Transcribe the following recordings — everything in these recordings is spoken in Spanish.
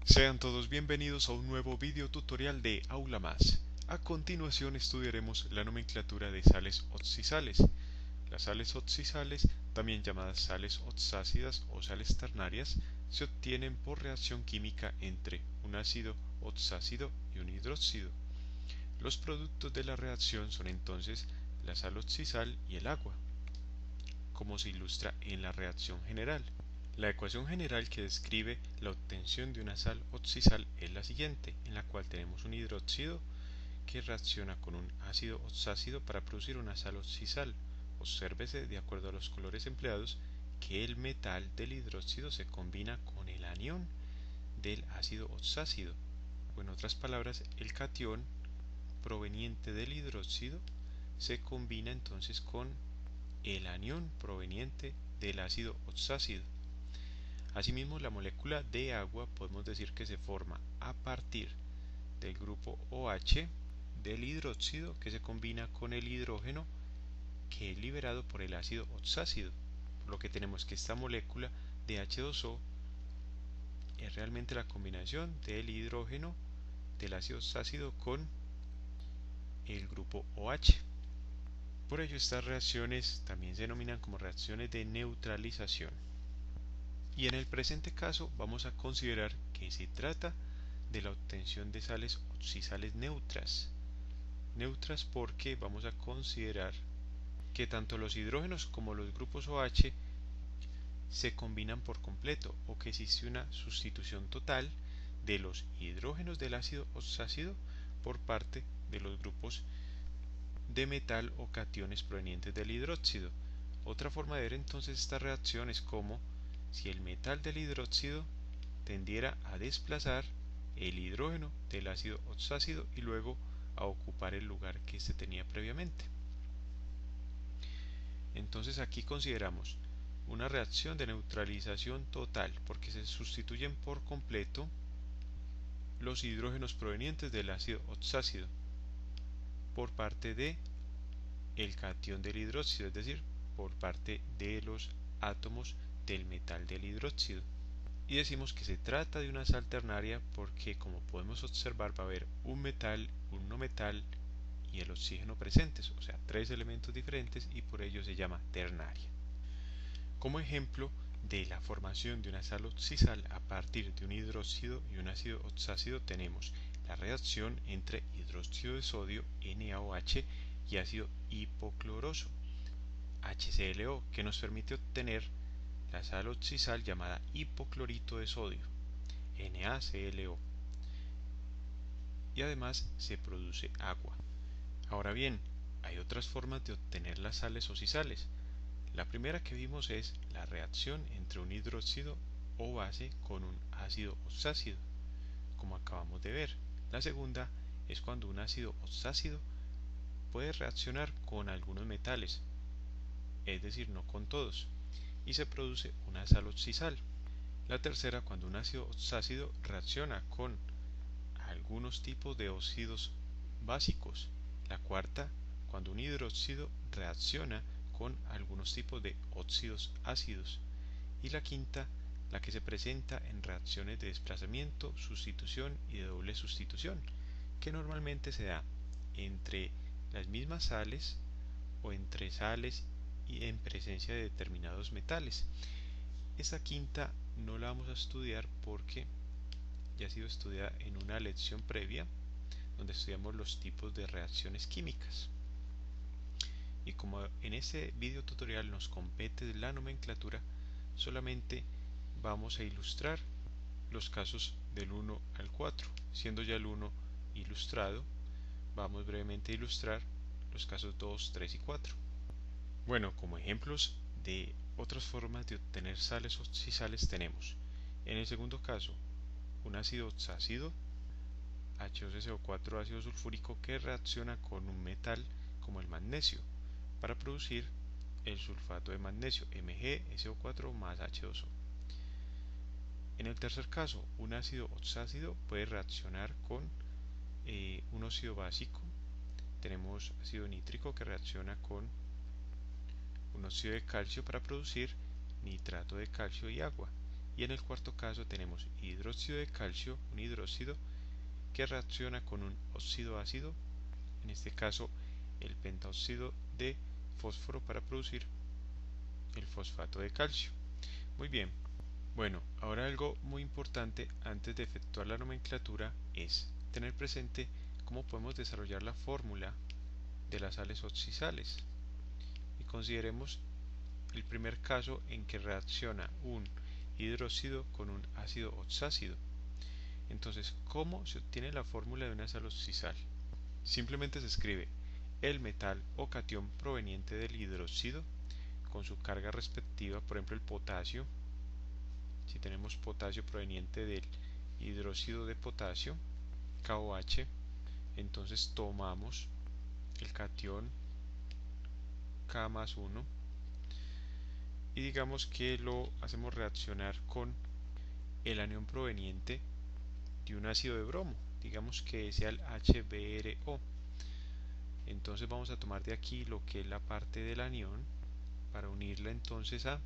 Sean todos bienvenidos a un nuevo video tutorial de Aula Más. A continuación estudiaremos la nomenclatura de sales oxisales. Las sales oxisales, también llamadas sales oxácidas o sales ternarias, se obtienen por reacción química entre un ácido oxácido y un hidróxido. Los productos de la reacción son entonces la sal oxisal y el agua, como se ilustra en la reacción general. La ecuación general que describe la obtención de una sal oxisal es la siguiente, en la cual tenemos un hidróxido que reacciona con un ácido oxácido para producir una sal oxisal. Obsérvese, de acuerdo a los colores empleados, que el metal del hidróxido se combina con el anión del ácido oxácido, o en otras palabras, el catión proveniente del hidróxido se combina entonces con el anión proveniente del ácido oxácido. Asimismo, la molécula de agua podemos decir que se forma a partir del grupo OH del hidróxido que se combina con el hidrógeno que es liberado por el ácido oxácido, por lo que tenemos que esta molécula de H2O es realmente la combinación del hidrógeno del ácido oxácido con el grupo OH. Por ello, estas reacciones también se denominan como reacciones de neutralización. Y en el presente caso vamos a considerar que se trata de la obtención de sales oxisales neutras. Neutras porque vamos a considerar que tanto los hidrógenos como los grupos OH se combinan por completo o que existe una sustitución total de los hidrógenos del ácido oxácido por parte de los grupos de metal o cationes provenientes del hidróxido. Otra forma de ver entonces esta reacción es como si el metal del hidróxido tendiera a desplazar el hidrógeno del ácido oxácido y luego a ocupar el lugar que se tenía previamente. Entonces aquí consideramos una reacción de neutralización total porque se sustituyen por completo los hidrógenos provenientes del ácido oxácido por parte de el catión del hidróxido, es decir, por parte de los átomos del metal del hidróxido. Y decimos que se trata de una sal ternaria porque, como podemos observar, va a haber un metal, un no metal y el oxígeno presentes, o sea, tres elementos diferentes y por ello se llama ternaria. Como ejemplo de la formación de una sal oxisal a partir de un hidróxido y un ácido oxácido tenemos la reacción entre hidróxido de sodio NaOH y ácido hipocloroso HClO, que nos permite obtener la sal oxisal llamada hipoclorito de sodio NaClO, y además se produce agua. Ahora bien, hay otras formas de obtener las sales oxisales. La primera que vimos es la reacción entre un hidróxido o base con un ácido oxácido, como acabamos de ver. La segunda es cuando un ácido oxácido puede reaccionar con algunos metales, es decir, no con todos, y se produce una sal oxisal. La tercera, cuando un ácido oxácido reacciona con algunos tipos de óxidos básicos. La cuarta, cuando un hidróxido reacciona con algunos tipos de óxidos ácidos. Y la quinta, la que se presenta en reacciones de desplazamiento, sustitución y de doble sustitución, que normalmente se da entre las mismas sales o entre sales y en presencia de determinados metales. Esta quinta no la vamos a estudiar porque ya ha sido estudiada en una lección previa donde estudiamos los tipos de reacciones químicas. Y como en este video tutorial nos compete la nomenclatura, solamente vamos a ilustrar los casos del 1 al 4. Siendo ya el 1 ilustrado, vamos brevemente a ilustrar los casos 2, 3 y 4. Bueno, como ejemplos de otras formas de obtener sales oxisales tenemos, en el segundo caso, un ácido oxácido, H2SO4 ácido sulfúrico, que reacciona con un metal como el magnesio para producir el sulfato de magnesio, MgSO4 más H2O. En el tercer caso, un ácido oxácido puede reaccionar con un óxido básico. Tenemos ácido nítrico que reacciona con un óxido de calcio para producir nitrato de calcio y agua. Y en el cuarto caso tenemos hidróxido de calcio, un hidróxido que reacciona con un óxido ácido, en este caso el pentaóxido de fósforo, para producir el fosfato de calcio. Muy bien, bueno, ahora algo muy importante antes de efectuar la nomenclatura es tener presente cómo podemos desarrollar la fórmula de las sales oxisales. Y consideremos el primer caso en que reacciona un hidróxido con un ácido oxácido. Entonces, ¿cómo se obtiene la fórmula de una sal oxisal? Simplemente se escribe el metal o catión proveniente del hidróxido con su carga respectiva, por ejemplo el potasio. Si tenemos potasio proveniente del hidróxido de potasio, KOH, entonces tomamos el catión K más 1 y digamos que lo hacemos reaccionar con el anión proveniente de un ácido de bromo, digamos que sea el HBrO. Entonces vamos a tomar de aquí lo que es la parte del anión para unirla entonces a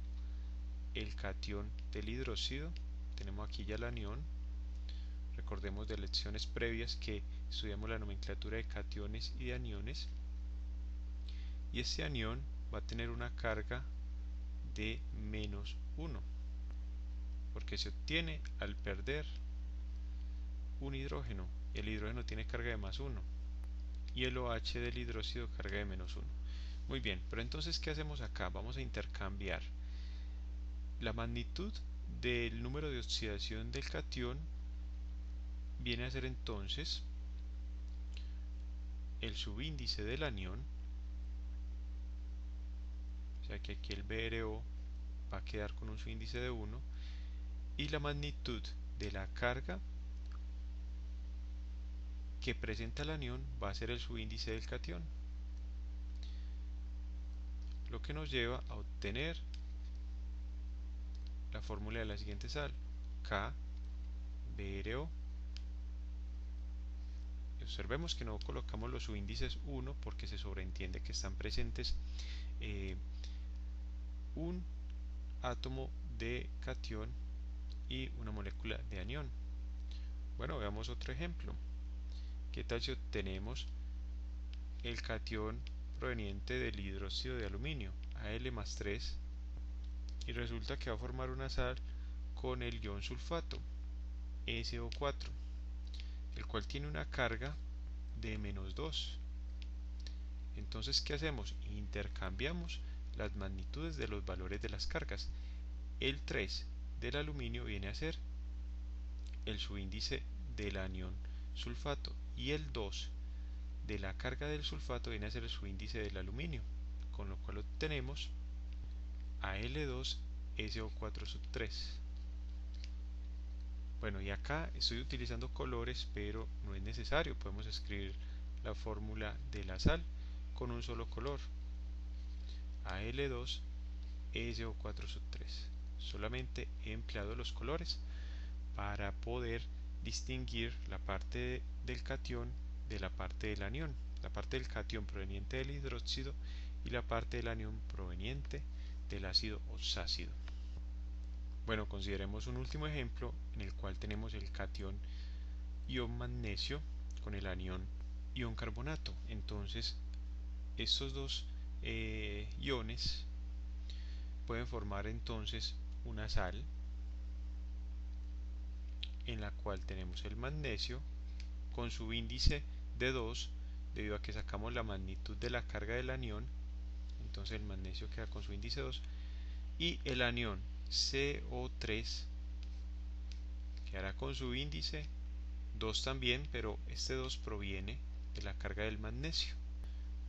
el catión del hidróxido. Tenemos aquí ya el anión. Recordemos de lecciones previas que estudiamos la nomenclatura de cationes y de aniones. Y este anión va a tener una carga de menos 1, porque se obtiene al perder un hidrógeno, y el hidrógeno tiene carga de más 1, y el OH del hidróxido carga de menos 1. Muy bien, pero entonces ¿qué hacemos acá? Vamos a intercambiar la magnitud del número de oxidación del catión, viene a ser entonces el subíndice del anión, o sea que aquí el BRO va a quedar con un subíndice de 1, y la magnitud de la carga que presenta el anión va a ser el subíndice del catión, lo que nos lleva a obtener la fórmula de la siguiente sal, KBrO. Observemos que no colocamos los subíndices 1 porque se sobreentiende que están presentes un átomo de catión y una molécula de anión. Bueno, veamos otro ejemplo. ¿Qué tal si obtenemos el catión proveniente del hidróxido de aluminio, Al más 3, y resulta que va a formar una sal con el ion sulfato, SO4, el cual tiene una carga de menos 2. Entonces, ¿qué hacemos? Intercambiamos las magnitudes de los valores de las cargas. El 3 del aluminio viene a ser el subíndice del anión sulfato, y el 2 de la carga del sulfato viene a ser el subíndice del aluminio, con lo cual obtenemos Al2SO4-3. Bueno, y acá estoy utilizando colores, pero no es necesario, podemos escribir la fórmula de la sal con un solo color, Al2SO4-3. Solamente he empleado los colores para poder distinguir la parte del catión de la parte del anión, la parte del catión proveniente del hidróxido y la parte del anión proveniente del ácido oxácido. Bueno, consideremos un último ejemplo en el cual tenemos el catión ion magnesio con el anión ion carbonato. Entonces, estos dos iones pueden formar entonces una sal en la cual tenemos el magnesio con su índice de 2 debido a que sacamos la magnitud de la carga del anión, entonces el magnesio queda con su índice 2, y el anión CO3 quedará con su índice 2 también, pero este 2 proviene de la carga del magnesio.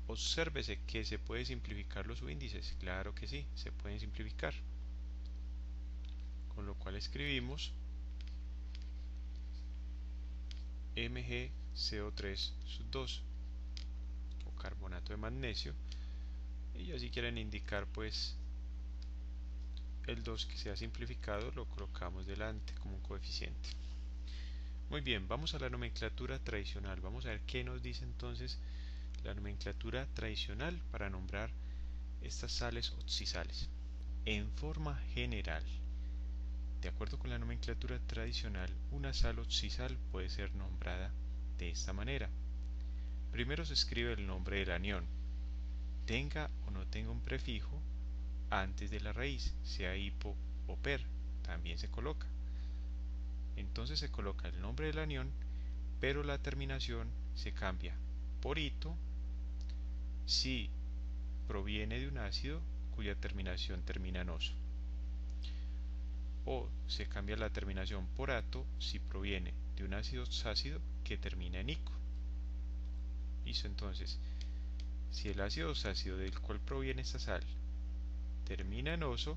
Obsérvese que se puede simplificar los subíndices, claro que sí, se pueden simplificar, con lo cual escribimos MgCO3-2 o carbonato de magnesio, y ya si quieren indicar pues el 2 que sea simplificado lo colocamos delante como un coeficiente. Muy bien, vamos a la nomenclatura tradicional. Vamos a ver qué nos dice entonces la nomenclatura tradicional para nombrar estas sales oxisales. En forma general, De acuerdo con la nomenclatura tradicional, una sal oxisal puede ser nombrada de esta manera. Primero se escribe el nombre del anión, tenga o no tenga un prefijo antes de la raíz, sea hipo o per, también se coloca. Entonces se coloca el nombre del anión, pero la terminación se cambia por ito si proviene de un ácido cuya terminación termina en oso, o se cambia la terminación por ato si proviene de un ácido oxácido que termina en ico. Listo, entonces, si el ácido oxácido del cual proviene esta sal termina en oso,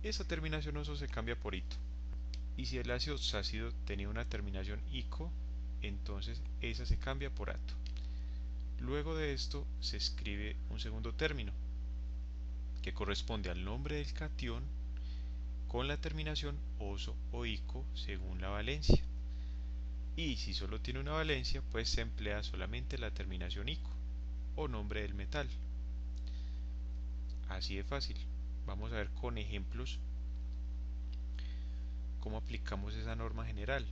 esa terminación oso se cambia por ito. Y si el ácido oxácido tenía una terminación ico, entonces esa se cambia por ato. Luego de esto se escribe un segundo término, que corresponde al nombre del catión con la terminación oso o ico según la valencia. Y si solo tiene una valencia, pues se emplea solamente la terminación ico o nombre del metal. Así de fácil. Vamos a ver con ejemplos cómo aplicamos esa norma general.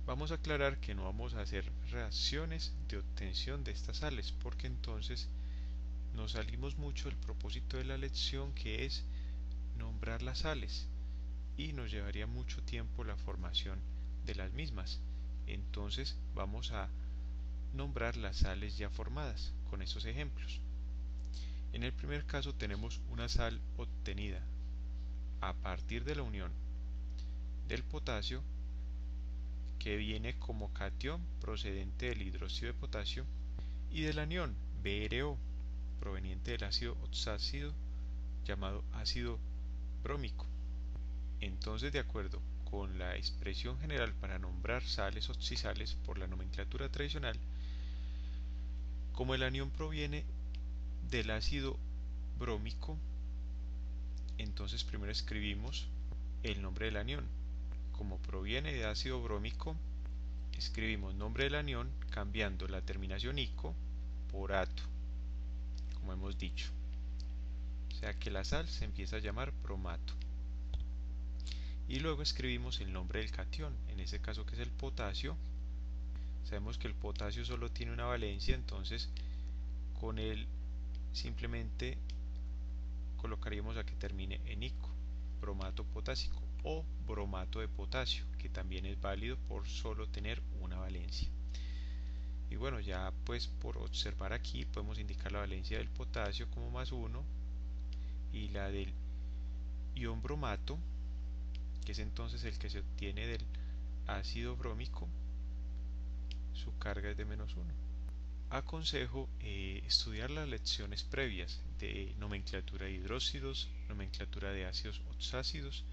Vamos a aclarar que no vamos a hacer reacciones de obtención de estas sales, porque entonces nos salimos mucho del propósito de la lección, que es nombrar las sales, y nos llevaría mucho tiempo la formación de las mismas. Entonces vamos a nombrar las sales ya formadas con estos ejemplos. En el primer caso tenemos una sal obtenida a partir de la unión del potasio, que viene como catión procedente del hidróxido de potasio, y del anión BRO proveniente del ácido oxácido llamado ácido brómico. Entonces, de acuerdo con la expresión general para nombrar sales oxisales por la nomenclatura tradicional, como el anión proviene del ácido brómico, entonces primero escribimos el nombre del anión. Como proviene de ácido brómico, escribimos nombre del anión cambiando la terminación ico por ato, como hemos dicho. O sea que la sal se empieza a llamar bromato. Y luego escribimos el nombre del catión, en este caso que es el potasio. Sabemos que el potasio solo tiene una valencia, entonces con él simplemente colocaríamos a que termine en ico, bromato potásico o bromato de potasio, que también es válido por solo tener una valencia. Y bueno, ya pues por observar aquí podemos indicar la valencia del potasio como +1 y la del ion bromato, que es entonces el que se obtiene del ácido brómico, su carga es de -1. Aconsejo estudiar las lecciones previas de nomenclatura de hidróxidos, nomenclatura de ácidos oxácidos,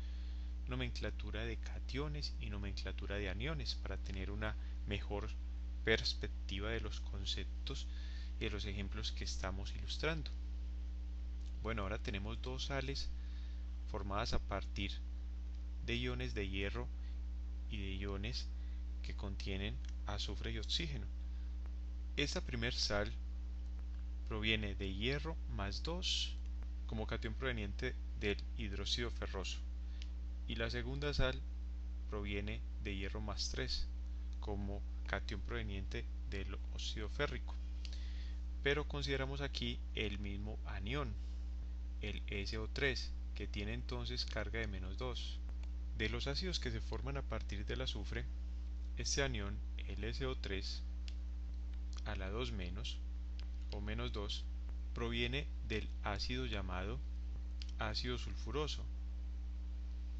nomenclatura de cationes y nomenclatura de aniones para tener una mejor perspectiva de los conceptos y de los ejemplos que estamos ilustrando. Bueno, ahora tenemos dos sales formadas a partir de iones de hierro y de iones que contienen azufre y oxígeno. Esta primer sal proviene de hierro +2 como catión proveniente del hidróxido ferroso, y la segunda sal proviene de hierro +3 como catión proveniente del óxido férrico. Pero consideramos aquí el mismo anión, el SO3, que tiene entonces carga de -2. De los ácidos que se forman a partir del azufre, este anión, el SO3, a la 2- o -2, proviene del ácido llamado ácido sulfuroso,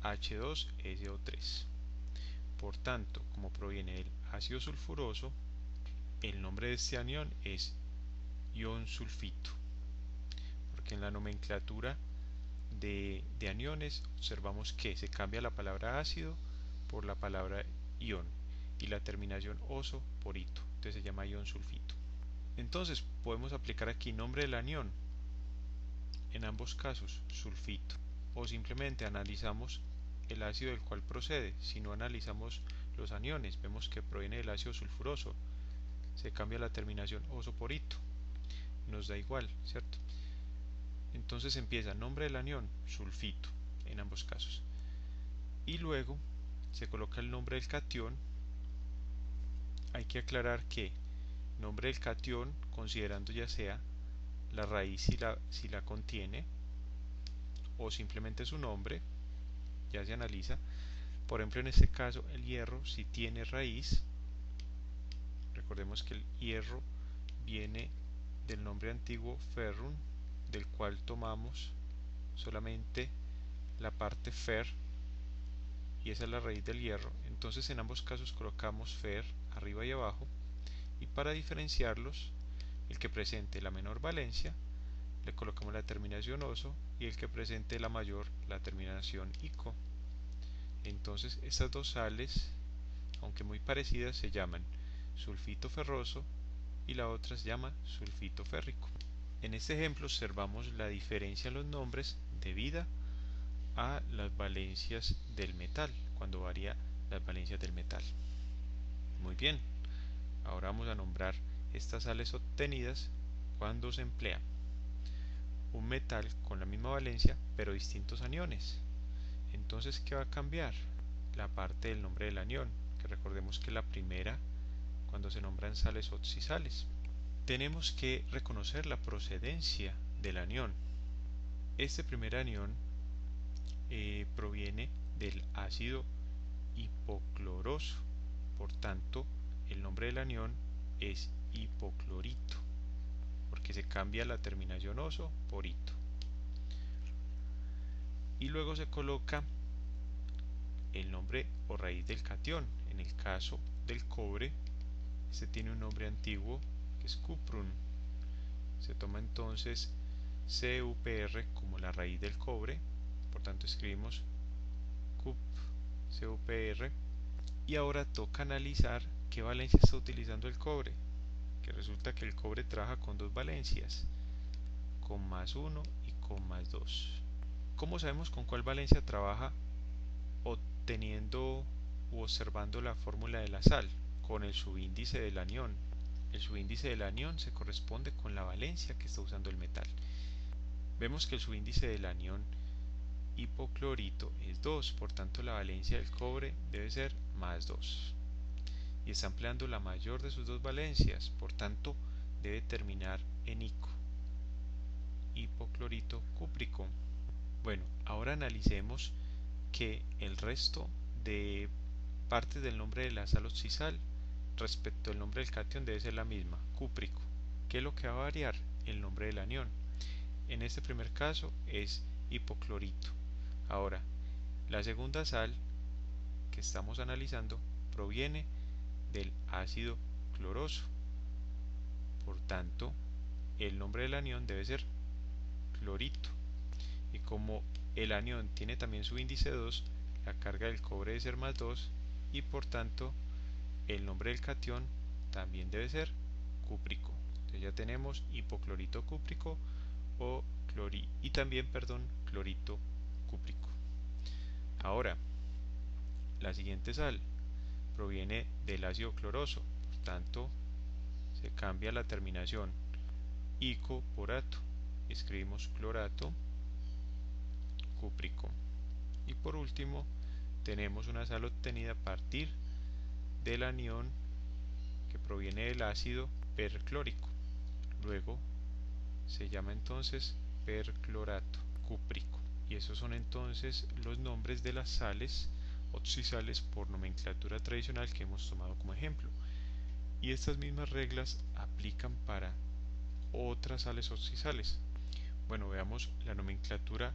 H2SO3. Por tanto, como proviene del ácido sulfuroso, el nombre de este anión es ion sulfito, porque en la nomenclatura de aniones observamos que se cambia la palabra ácido por la palabra ion y la terminación oso por ito, entonces se llama ion sulfito. Entonces podemos aplicar aquí nombre del anión, en ambos casos sulfito, o simplemente analizamos el ácido del cual procede. Si no analizamos los aniones, vemos que proviene del ácido sulfuroso, se cambia la terminación oso por ito, nos da igual, ¿cierto? Entonces empieza nombre del anión, sulfito, en ambos casos. y luego se coloca el nombre del catión. Hay que aclarar que nombre del catión, considerando ya sea la raíz si la contiene o simplemente su nombre, ya se analiza. Por ejemplo, en este caso el hierro si tiene raíz, recordemos que el hierro viene del nombre antiguo ferrum, del cual tomamos solamente la parte fer, y esa es la raíz del hierro. Entonces en ambos casos colocamos fer arriba y abajo, y para diferenciarlos, el que presente la menor valencia le colocamos la terminación oso, y el que presente la mayor la terminación ico. Entonces estas dos sales, aunque muy parecidas, se llaman sulfito ferroso y la otra se llama sulfito férrico. En este ejemplo observamos la diferencia en los nombres debida a las valencias del metal, cuando varía las valencias del metal. Muy bien, ahora vamos a nombrar estas sales obtenidas cuando se emplea un metal con la misma valencia pero distintos aniones. Entonces, ¿qué va a cambiar? La parte del nombre del anión, que recordemos que es la primera cuando se nombran sales oxisales. Tenemos que reconocer la procedencia del anión. Este primer anión proviene del ácido hipocloroso, por tanto el nombre del anión es hipoclorito, porque se cambia la terminación oso por ito. Y luego se coloca el nombre o raíz del catión. En el caso del cobre, este tiene un nombre antiguo que es cuprum. Se toma entonces CuPr como la raíz del cobre, por tanto escribimos CuPr. Y ahora toca analizar qué valencia está utilizando el cobre, que resulta que el cobre trabaja con dos valencias, con +1 y con +2. ¿Cómo sabemos con cuál valencia trabaja obteniendo u observando la fórmula de la sal? Con el subíndice del anión. El subíndice del anión se corresponde con la valencia que está usando el metal. Vemos que el subíndice del anión hipoclorito es 2, por tanto la valencia del cobre debe ser +2. Y está empleando la mayor de sus dos valencias, por tanto debe terminar en ico. Hipoclorito cúprico. Bueno, ahora analicemos que el resto de partes del nombre de la sal oxisal respecto al nombre del catión debe ser la misma, cúprico. ¿Qué es lo que va a variar? El nombre del anión. En este primer caso es hipoclorito. Ahora, la segunda sal que estamos analizando proviene del ácido cloroso. Por tanto, el nombre del anión debe ser clorito. Y como el anión tiene también su índice 2, la carga del cobre debe ser +2 y por tanto el nombre del catión también debe ser cúprico. Entonces ya tenemos hipoclorito cúprico y también, clorito cúprico. Ahora, la siguiente sal proviene del ácido cloroso, por tanto se cambia la terminación ico por ato. Escribimos clorato cúprico. Y por último, tenemos una sal obtenida a partir del anión que proviene del ácido perclórico. Luego se llama entonces perclorato cúprico. Y esos son entonces los nombres de las sales oxisales por nomenclatura tradicional que hemos tomado como ejemplo. Y estas mismas reglas aplican para otras sales oxisales. Bueno, veamos la nomenclatura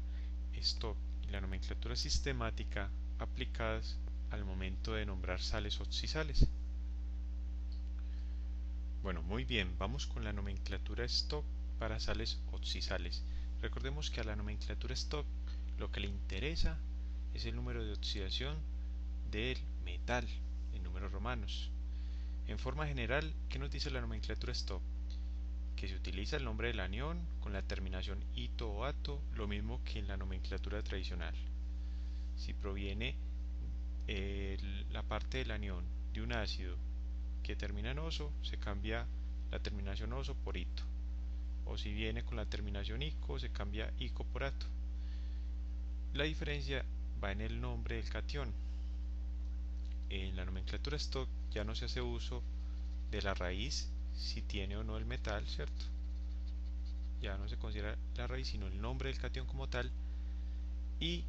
Stock y la nomenclatura sistemática aplicadas al momento de nombrar sales oxisales. Bueno, muy bien, vamos con la nomenclatura Stock para sales oxisales. Recordemos que a la nomenclatura Stock lo que le interesa es el número de oxidación del metal en números romanos. En forma general, ¿qué nos dice la nomenclatura Stock? Que se utiliza el nombre del anión con la terminación ito o ato, lo mismo que en la nomenclatura tradicional. Si proviene la parte del anión de un ácido que termina en oso, se cambia la terminación oso por ito. O si viene con la terminación ico, se cambia ico por ato. La diferencia va en el nombre del catión. En la nomenclatura stock ya no se hace uso de la raíz si tiene o no el metal, ¿cierto? Ya no se considera la raíz sino el nombre del catión como tal y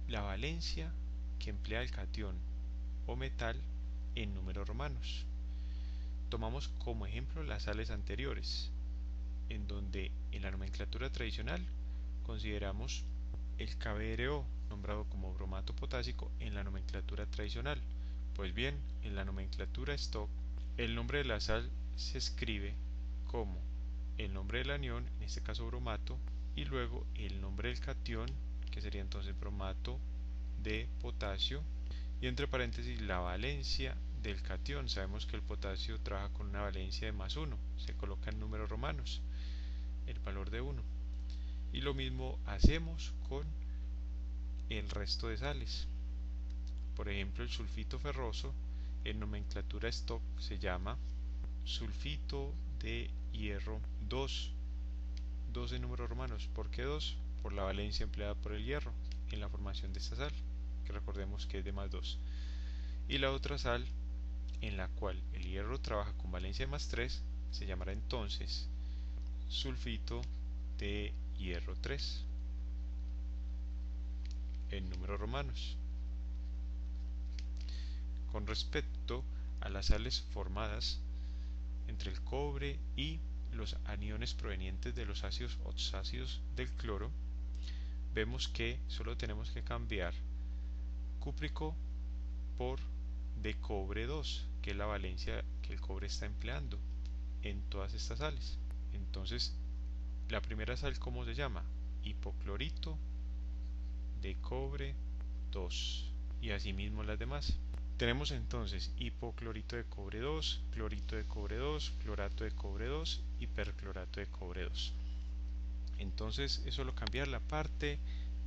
la valencia que emplea el catión o metal en números romanos. Tomamos como ejemplo las sales anteriores, en donde en la nomenclatura tradicional consideramos el KBrO, nombrado como bromato potásico en la nomenclatura tradicional. Pues bien, en la nomenclatura stock, el nombre de la sal se escribe como el nombre del anión, en este caso bromato, y luego el nombre del catión, que sería entonces bromato de potasio, y entre paréntesis la valencia del catión. Sabemos que el potasio trabaja con una valencia de +1, se coloca en números romanos el valor de 1, y lo mismo hacemos con el resto de sales. Por ejemplo, el sulfito ferroso en nomenclatura stock se llama sulfito de hierro 2, 2 en números romanos. ¿Por qué 2? Por la valencia empleada por el hierro en la formación de esta sal, que recordemos que es de +2. Y la otra sal en la cual el hierro trabaja con valencia de +3 se llamará entonces sulfito de hierro 3 en números romanos. Con respecto a las sales formadas entre el cobre y los aniones provenientes de los ácidos oxácidos del cloro, vemos que solo tenemos que cambiar cúprico por de cobre 2, que es la valencia que el cobre está empleando en todas estas sales. Entonces, la primera sal, ¿cómo se llama? Hipoclorito de cobre 2, y asimismo las demás. Tenemos entonces hipoclorito de cobre 2, clorito de cobre 2, clorato de cobre 2 y perclorato de cobre 2. Entonces es solo cambiar la parte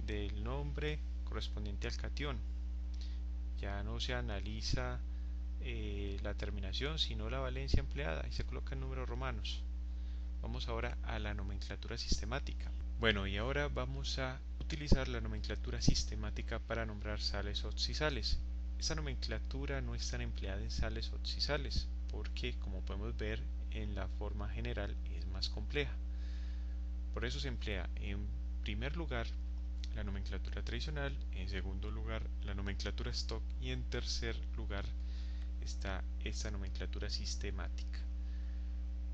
del nombre correspondiente al catión. Ya no se analiza la terminación, sino la valencia empleada, y se coloca en números romanos. Vamos ahora a la nomenclatura sistemática. Bueno, y ahora vamos a utilizar la nomenclatura sistemática para nombrar sales oxisales. Esta nomenclatura no es tan empleada en sales oxisales porque, como podemos ver, en la forma general es más compleja. Por eso se emplea en primer lugar la nomenclatura tradicional, en segundo lugar la nomenclatura stock y en tercer lugar está esta nomenclatura sistemática.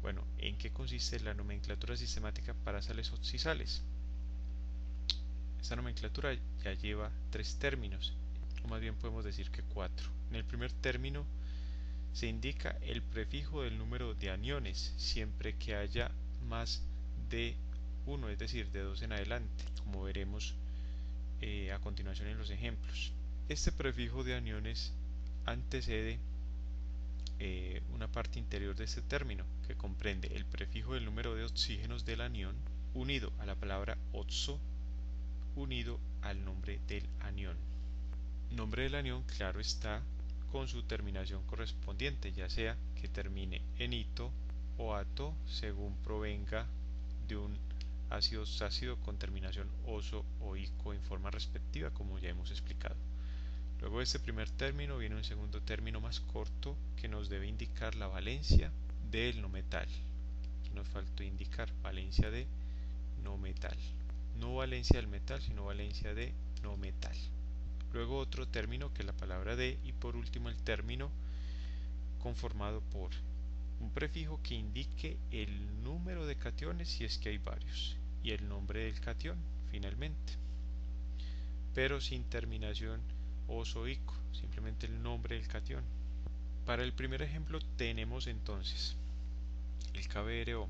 Bueno, ¿en qué consiste la nomenclatura sistemática para sales oxisales? Esta nomenclatura ya lleva 3 términos, o más bien podemos decir que 4. En el primer término se indica el prefijo del número de aniones siempre que haya más de 1, es decir, de 2 en adelante, como veremos a continuación en los ejemplos. Este prefijo de aniones antecede una parte interior de este término, que comprende el prefijo del número de oxígenos del anión unido a la palabra oxo unido al nombre del anión. Nombre del anión, claro está, con su terminación correspondiente, ya sea que termine en ito o ato según provenga de un ácido oxácido con terminación oso o ico en forma respectiva, como ya hemos explicado. Luego de este primer término viene un segundo término más corto que nos debe indicar la valencia del no metal. Aquí nos faltó indicar valencia de no metal. No valencia del metal, sino valencia de no metal. Luego otro término que es la palabra de, y por último el término conformado por un prefijo que indique el número de cationes si es que hay varios y el nombre del catión finalmente, pero sin terminación oso o ico, simplemente el nombre del catión. Para el primer ejemplo tenemos entonces el KBrO,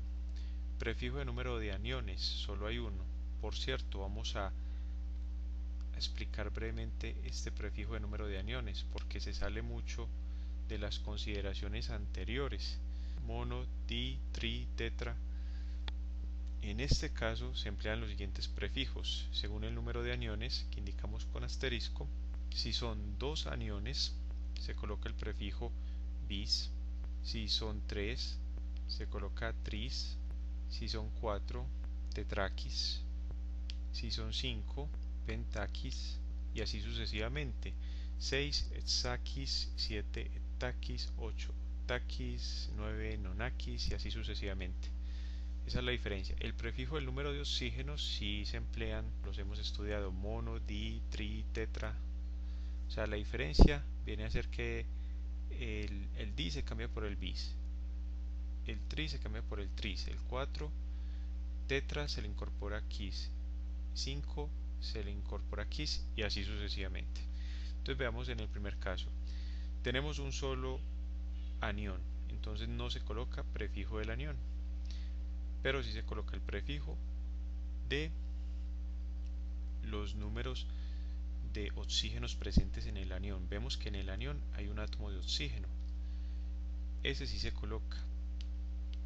prefijo de número de aniones, solo hay uno. Por cierto, vamos a explicar brevemente este prefijo de número de aniones porque se sale mucho de las consideraciones anteriores: mono, di, tri, tetra. En este caso se emplean los siguientes prefijos según el número de aniones que indicamos con asterisco. Si son 2 aniones se coloca el prefijo bis, si son 3 se coloca tris, si son 4 tetraquis, si son 5 pentaquis y así sucesivamente. 6 hexaquis, 7 heptaquis, 8 octaquis, 9 nonaquis y así sucesivamente. Esa es la diferencia. El prefijo del número de oxígenos sí se emplean, los hemos estudiado, mono, di, tri, tetra. O sea, la diferencia viene a ser que el di se cambia por el bis, el tri se cambia por el tris, el 4 tetra se le incorpora quis, 5 se le incorpora quis y así sucesivamente. Entonces veamos en el primer caso. Tenemos un solo anión, entonces no se coloca prefijo del anión, pero sí se coloca el prefijo de los números de oxígenos presentes en el anión. Vemos que en el anión hay un átomo de oxígeno, ese sí se coloca,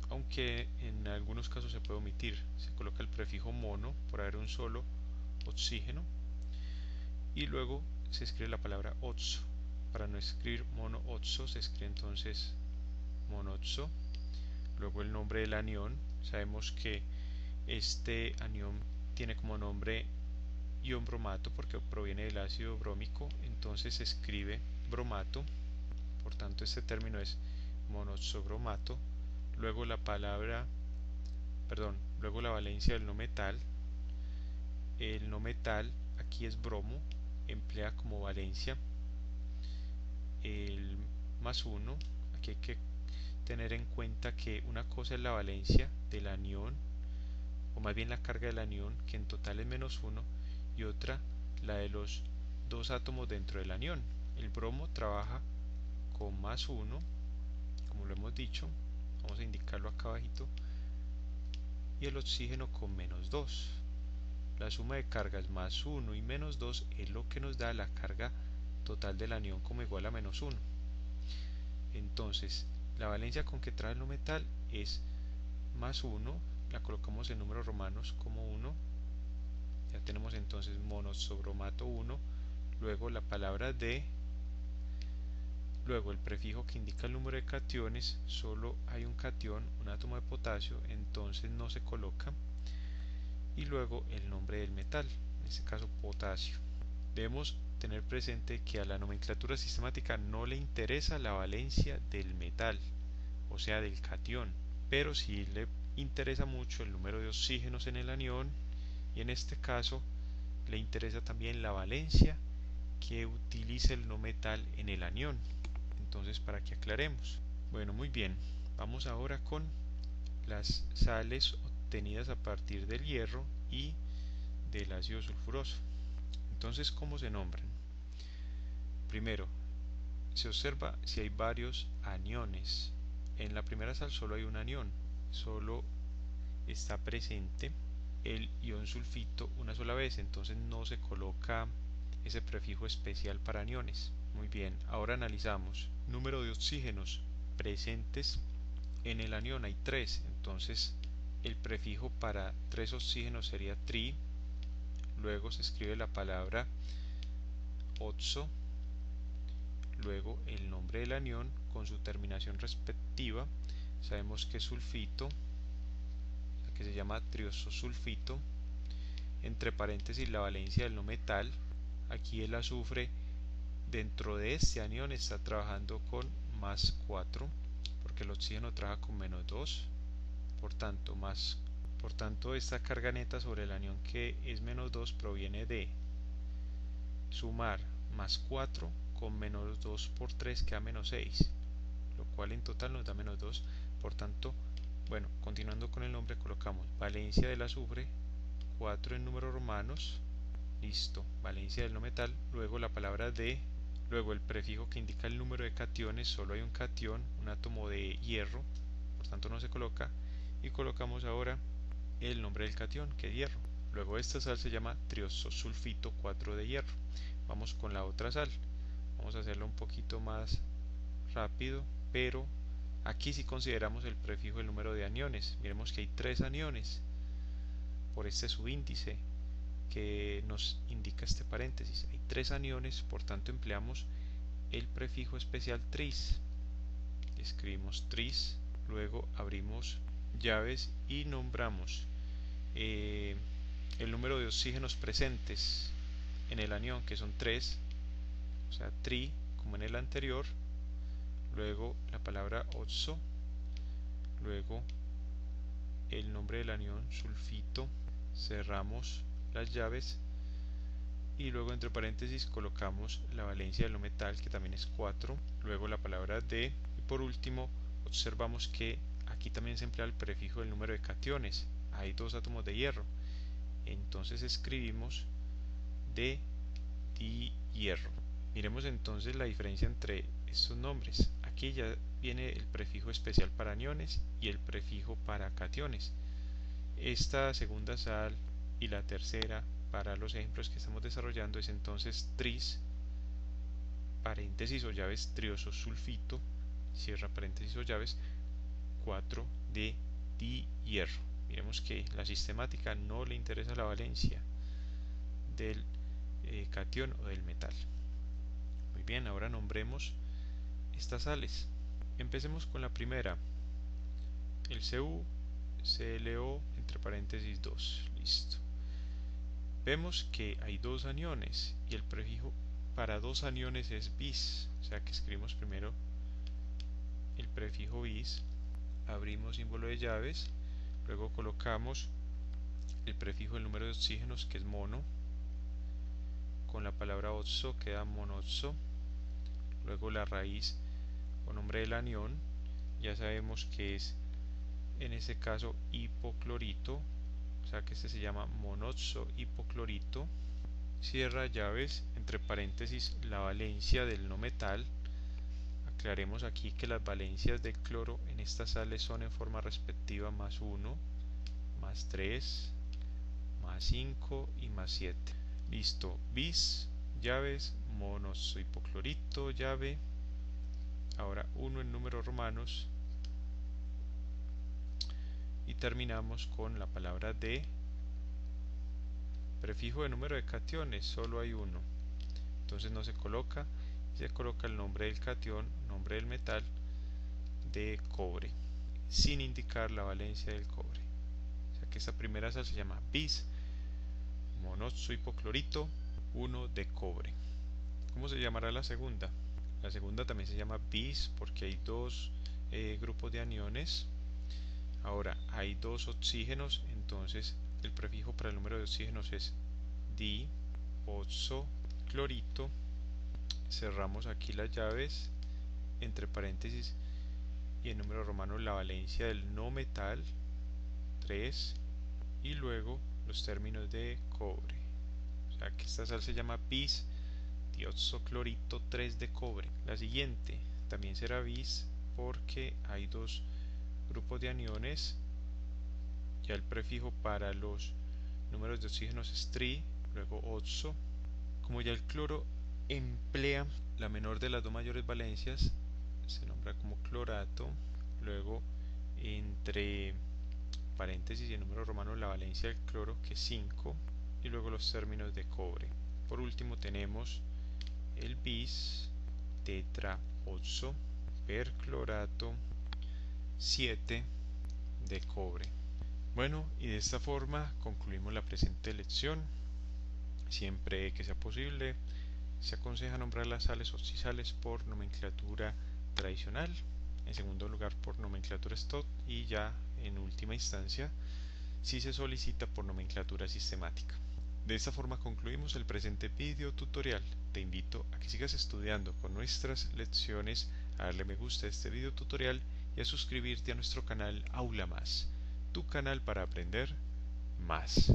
aunque en algunos casos se puede omitir. Se coloca el prefijo mono por haber un solo oxígeno y luego se escribe la palabra oxo. Para no escribir monooxo se escribe entonces monoxo. Luego el nombre del anión, sabemos que este anión tiene como nombre ion bromato porque proviene del ácido brómico, entonces se escribe bromato, por tanto este término es monoxobromato. Luego la valencia del no metal. El no metal aquí es bromo, emplea como valencia el +1. Aquí hay que tener en cuenta que una cosa es la valencia del anión, o más bien la carga del anión, que en total es -1, y otra la de los dos átomos dentro del anión. El bromo trabaja con +1, como lo hemos dicho, vamos a indicarlo acá abajito, y el oxígeno con -2. La suma de cargas +1 y -2 es lo que nos da la carga total del anión como igual a -1. Entonces, la valencia con que trae el no metal es +1, la colocamos en números romanos como 1. Ya tenemos entonces monoxobromato 1, luego la palabra de, luego el prefijo que indica el número de cationes. Solo hay un catión, un átomo de potasio, entonces no se coloca, y luego el nombre del metal, en este caso potasio. Debemos tener presente que a la nomenclatura sistemática no le interesa la valencia del metal, o sea del catión, pero sí le interesa mucho el número de oxígenos en el anión, y en este caso le interesa también la valencia que utiliza el no metal en el anión. Entonces, para que aclaremos. Bueno, muy bien, vamos ahora con las sales obtenidas a partir del hierro y del ácido sulfuroso. Entonces, ¿cómo se nombran? Primero, se observa si hay varios aniones. En la primera sal solo hay un anión, solo está presente el ion sulfito una sola vez, entonces no se coloca ese prefijo especial para aniones. Muy bien, ahora analizamos. Número de oxígenos presentes en el anión hay 3, entonces el prefijo para 3 oxígenos sería tri. Luego se escribe la palabra oxo, luego el nombre del anión con su terminación respectiva. Sabemos que sulfito, que se llama triososulfito, entre paréntesis la valencia del no metal. Aquí el azufre dentro de este anión está trabajando con +4, porque el oxígeno trabaja con -2, por tanto esta carga neta sobre el anión, que es -2, proviene de sumar +4 con -2 por 3, queda -6, lo cual en total nos da -2. Por tanto, bueno, continuando con el nombre, colocamos valencia del azufre, 4 en números romanos, listo, valencia del no metal, luego la palabra de, luego el prefijo que indica el número de cationes. Solo hay un catión, un átomo de hierro, por tanto no se coloca, y colocamos ahora el nombre del catión, que es hierro. Luego esta sal se llama triososulfito 4 de hierro. Vamos con la otra sal, vamos a hacerlo un poquito más rápido, pero aquí sí consideramos el prefijo el número de aniones. Miremos que hay 3 aniones por este subíndice que nos indica este paréntesis. Hay 3 aniones, por tanto empleamos el prefijo especial tris. Escribimos tris, luego abrimos llaves y nombramos el número de oxígenos presentes. en el anión, que son 3, o sea, tri, como en el anterior, luego la palabra oxo, luego el nombre del anión, sulfito, cerramos las llaves y luego entre paréntesis colocamos la valencia del no metal, que también es 4, luego la palabra D, y por último observamos que aquí también se emplea el prefijo del número de cationes, hay 2 átomos de hierro, entonces escribimos D di hierro. Miremos entonces la diferencia entre estos nombres. Aquí ya viene el prefijo especial para aniones y el prefijo para cationes. Esta segunda sal y la tercera para los ejemplos que estamos desarrollando es entonces tris, paréntesis o llaves, trioso sulfito, cierra paréntesis o llaves, 4 de di hierro. Miremos que la sistemática no le interesa la valencia del catión o del metal. Muy bien, ahora nombremos estas sales. Empecemos con la primera, el Cu, ClO, entre paréntesis 2, listo. Vemos que hay 2 aniones y el prefijo para 2 aniones es bis, o sea que escribimos primero el prefijo bis, abrimos símbolo de llaves, luego colocamos el prefijo del número de oxígenos, que es mono, con la palabra oxo queda monoxo, luego la raíz o nombre del anión, ya sabemos que es en este caso hipoclorito, o sea que este se llama monoxo hipoclorito, cierra llaves, entre paréntesis la valencia del no metal. Aclaremos aquí que las valencias del cloro en estas sales son en forma respectiva más 1, más 3, más 5 y más 7. Listo, bis, llaves, monoxo hipoclorito, llave, ahora 1 en números romanos, y terminamos con la palabra D. Prefijo de número de cationes, solo hay uno, entonces no se coloca, se coloca el nombre del catión, nombre del metal, de cobre, sin indicar la valencia del cobre. O sea que esta primera sal se llama bis, monoxo hipoclorito, 1 de cobre. ¿Cómo se llamará la segunda? La segunda también se llama bis porque hay 2 grupos de aniones. Ahora hay 2 oxígenos, entonces el prefijo para el número de oxígenos es di, oxo, clorito. Cerramos aquí las llaves, entre paréntesis y en número romano la valencia del no metal, 3, y luego los términos de cobre. O sea que esta sal se llama bis dioxoclorito 3 de cobre. La siguiente también será bis porque hay 2 grupos de aniones, ya el prefijo para los números de oxígenos es tri, luego oxo. Como ya el cloro emplea la menor de las 2 mayores valencias, se nombra como clorato, luego entre paréntesis y en número romano la valencia del cloro, que es 5, y luego los términos de cobre. Por último tenemos el bis tetraoxo perclorato 7 de cobre. Bueno, y de esta forma concluimos la presente lección. Siempre que sea posible, se aconseja nombrar las sales oxisales por nomenclatura tradicional, en segundo lugar por nomenclatura STOT y ya en última instancia si se solicita por nomenclatura sistemática. De esta forma concluimos el presente video tutorial. Te invito a que sigas estudiando con nuestras lecciones, a darle me gusta a este video tutorial y a suscribirte a nuestro canal Aula Más, tu canal para aprender más.